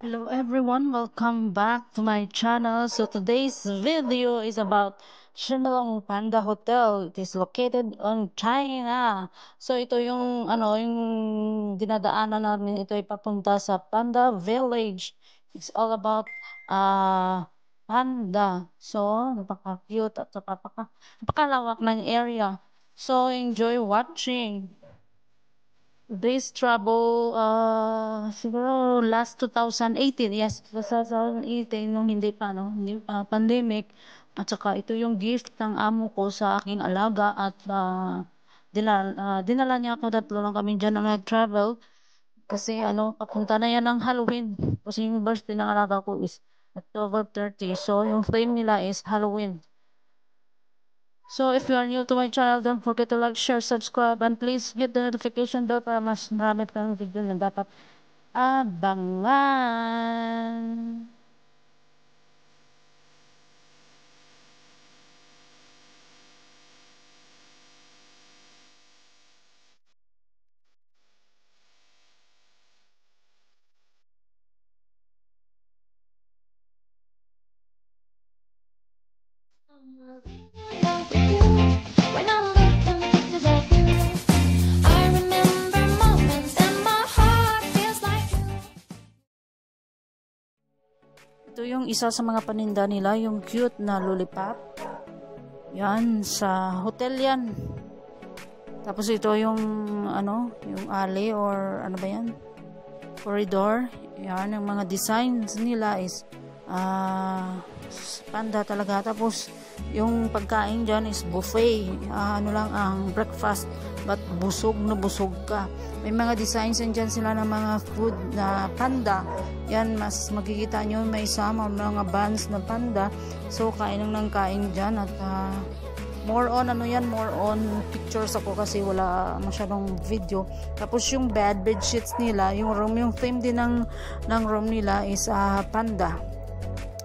Hello everyone, welcome back to my channel. So today's video is about Shenlong Panda Hotel. It is located on China. So ito yung dinadaanan namin. Ito ay papunta sa Panda Village. It's all about panda. So napaka-cute at napakalawak ng area. So enjoy watching. This trouble, siguro last 2018, yes, 2018, nung hindi pa pandemic. At saka ito yung gift ng amo ko sa aking alaga at dinala niya ako, tatlo lang kami dyan na nag-travel. Kasi papunta na yan ng Halloween. Kasi yung birthday ng alaga ko is October 30. So, yung theme nila is Halloween. So, if you are new to my channel, don't forget to like, share, subscribe, and please hit the notification bell para mas marami pang video na dapat abangan. When I look at pictures of you, I remember moments and my heart feels like you. Ito yung isa sa mga paninda nila, yung cute na lollipop. Yan, sa hotel yan. Tapos ito yung yung alley or ano ba yan? Corridor. Yan, yung mga designs nila is panda talaga. Tapos yung pagkain dyan is buffet. Ano lang ang breakfast, but busog na busog ka. May mga designs dyan sila ng mga food na panda. Yan, mas makikita nyo may sama mga buns na panda. So kain ng kain dyan. At more on pictures ako kasi wala masyadong video. Tapos yung bed sheets nila, yung theme din ng room nila is panda.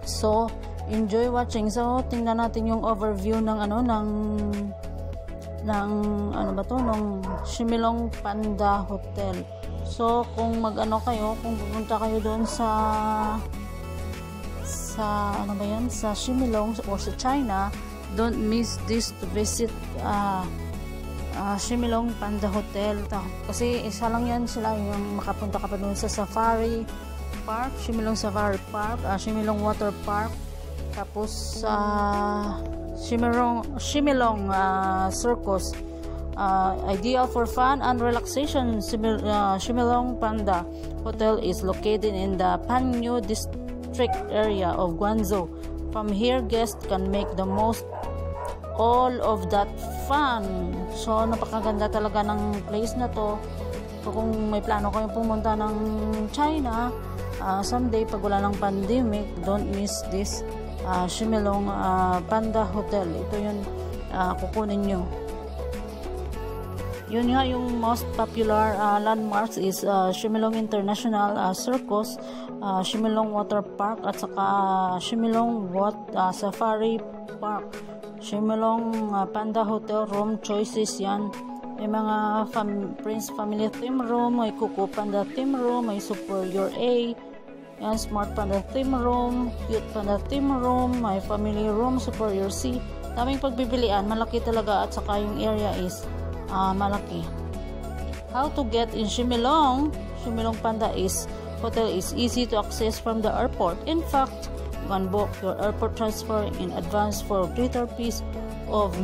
So enjoy watching. So tingnan natin yung overview ng ng Shimilong Panda Hotel. So kung kung pupunta kayo doon sa sa Shimilong or sa China, don't miss this to visit Shimilong Panda Hotel. Kasi isa lang yan sila, yung makapunta ka pa doon sa Safari Park, Shimilong Safari Park, Shimilong Water Park, tapos Shimilong Circus, ideal for fun and relaxation. Shimilong Panda Hotel is located in the Panyu district area of Guangzhou. From here, guests can make the most all of that fun. So napakaganda talaga ng place na to. So kung may plano kayong pumunta ng China someday pag wala ng pandemic, don't miss this Shimilong Panda Hotel. Ito yun kukunin nyo. Yun nga yung most popular landmarks is Shimilong International Circus, Shimilong Water Park, at saka Shimilong Safari Park. Shimilong Panda Hotel room choices yan. May mga Prince Family theme room, may Kuku Panda theme room, may Superior A, yan, Smart Panda theme room, Cute Panda theme room, may Family room, Superior C. Daming pagbibilian, malaki talaga, at saka yung area is malaki. How to get in Shimilong Panda Hotel is easy to access from the airport. In fact, you can book your airport transfer in advance for greater peace of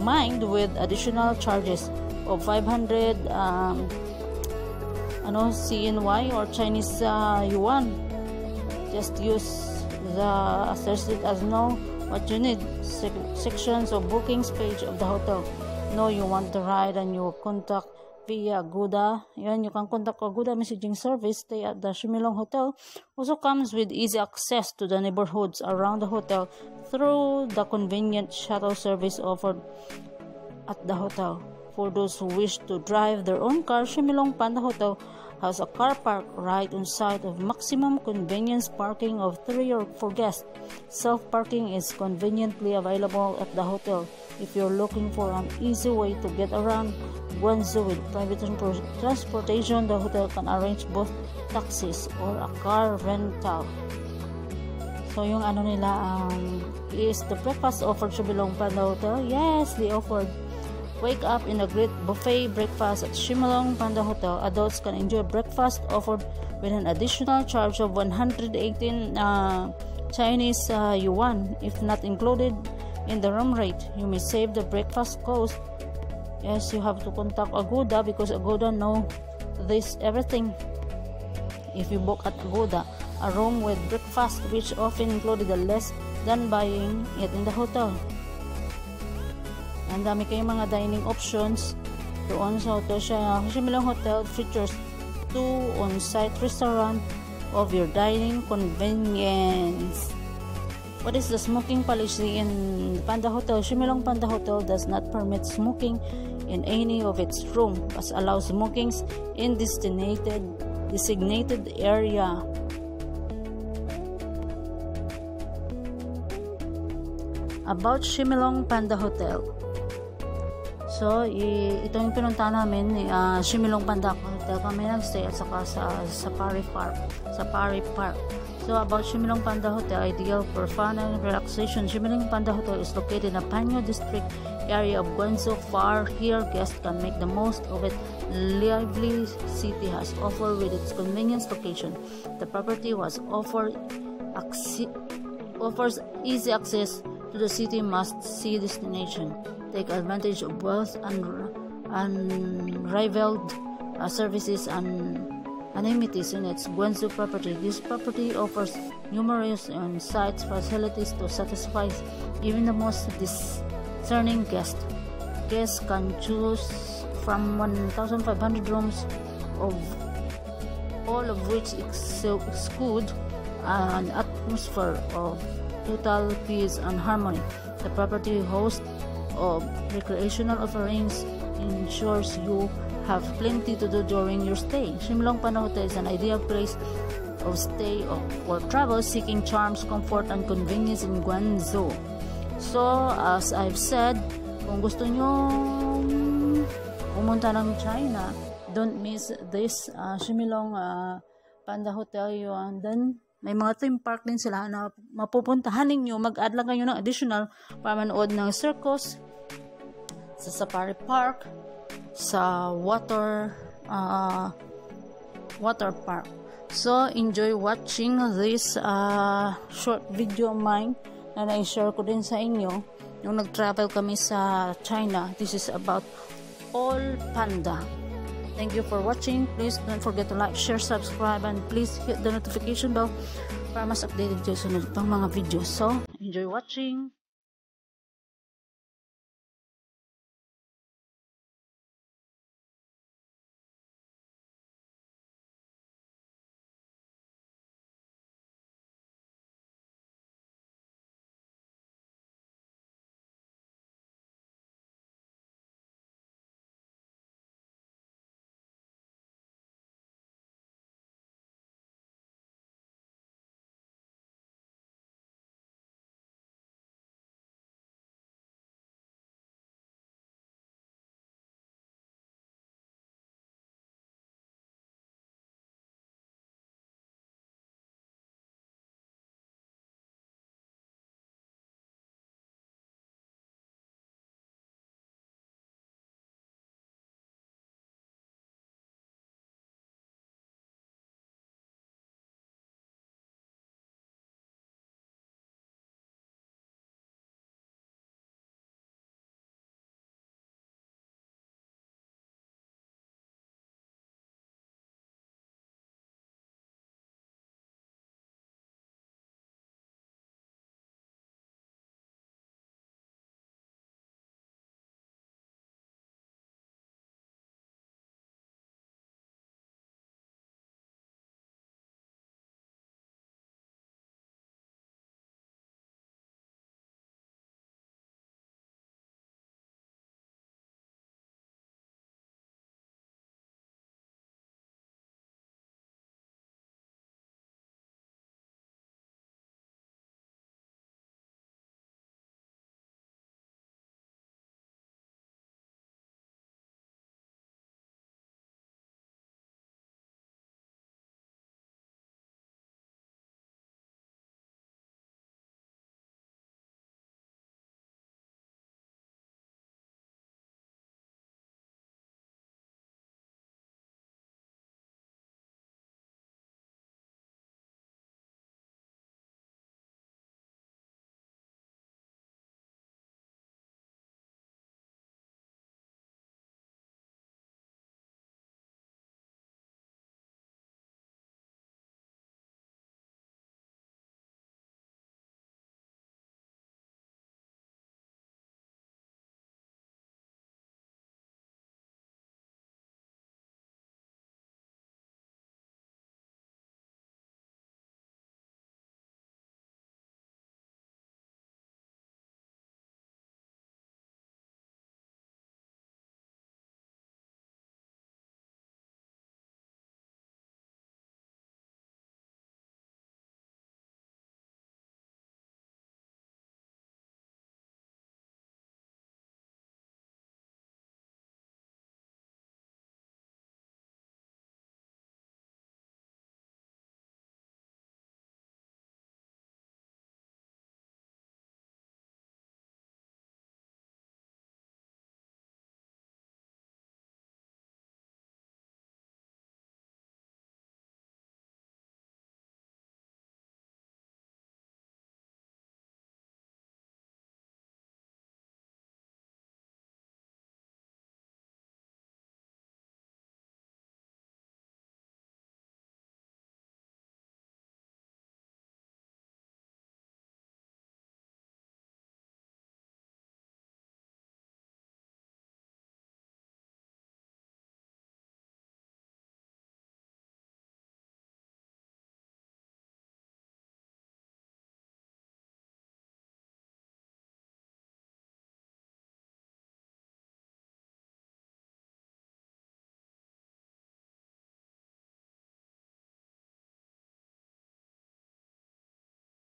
mind with additional charges of 500 CNY or Chinese yuan. Just use the asterisk as know what you need sections of bookings page of the hotel. Know you want to ride and you contact via Agoda. Yan, you can contact Agoda messaging service. Stay at the Shimilong Hotel also comes with easy access to the neighborhoods around the hotel through the convenient shuttle service offered at the hotel. For those who wish to drive their own car, Shimilong Panda Hotel has a car park right on site of maximum convenience parking of 3 or 4 guests. Self-parking is conveniently available at the hotel. if you're looking for an easy way to get around Guangzhou with private transportation, the hotel can arrange both taxis or a car rental. So yung ano nila is the breakfast offered Shimilong Panda Hotel. Yes, they offered wake up in a great buffet breakfast at Shimilong Panda Hotel. Adults can enjoy breakfast offered with an additional charge of 118 Chinese yuan if not included in the room rate. You may save the breakfast cost. Yes, you have to contact Agoda because Agoda know this everything. If you book at Agoda a room with breakfast, which often included less than buying it in the hotel. Ang dami kayong mga dining options doon sa hotel. Shimilong Hotel features 2 on-site restaurant of your dining convenience. What is the smoking policy in Panda Hotel? Shimilong Panda Hotel does not permit smoking in any of its rooms, but allows smoking in designated area. About Shimilong Panda Hotel. So, ito yung pinuntahan namin, Shimilong Panda Hotel. Kami nagstay at saka sa Safari Park. So, about Shimilong Panda Hotel, ideal for fun and relaxation. Shimilong Panda Hotel is located in a Panyo district area of Guangzhou. Far here, guests can make the most of it. Lively city has offered with its convenience location. The property offers easy access to the city must-see destination. Take advantage of wealth and unrivaled services and amenities in its Guangzhou property. This property offers numerous on-site facilities to satisfy even the most discerning guest. Guests can choose from 1,500 rooms, of all of which exclude an atmosphere of total peace and harmony. The property hosts of recreational offerings ensures you have plenty to do during your stay. Shimilong Panda Hotel is an ideal place of stay for travel seeking charms, comfort, and convenience in Guangzhou. So, as I've said, kung gusto nyo pumunta ng China, don't miss this Shimilong Panda Hotel. And then, may mga theme park din sila na mapupuntahan ninyo. Mag-add lang kayo ng additional para manood ng circus sa Safari Park, sa water park. So, enjoy watching this short video of mine na na-share ko din sa inyo nung nag-travel kami sa China. This is about all panda. Thank you for watching. Please don't forget to like, share, subscribe, and please hit the notification bell para mas updated kayo sa sunod pang mga videos. So, enjoy watching.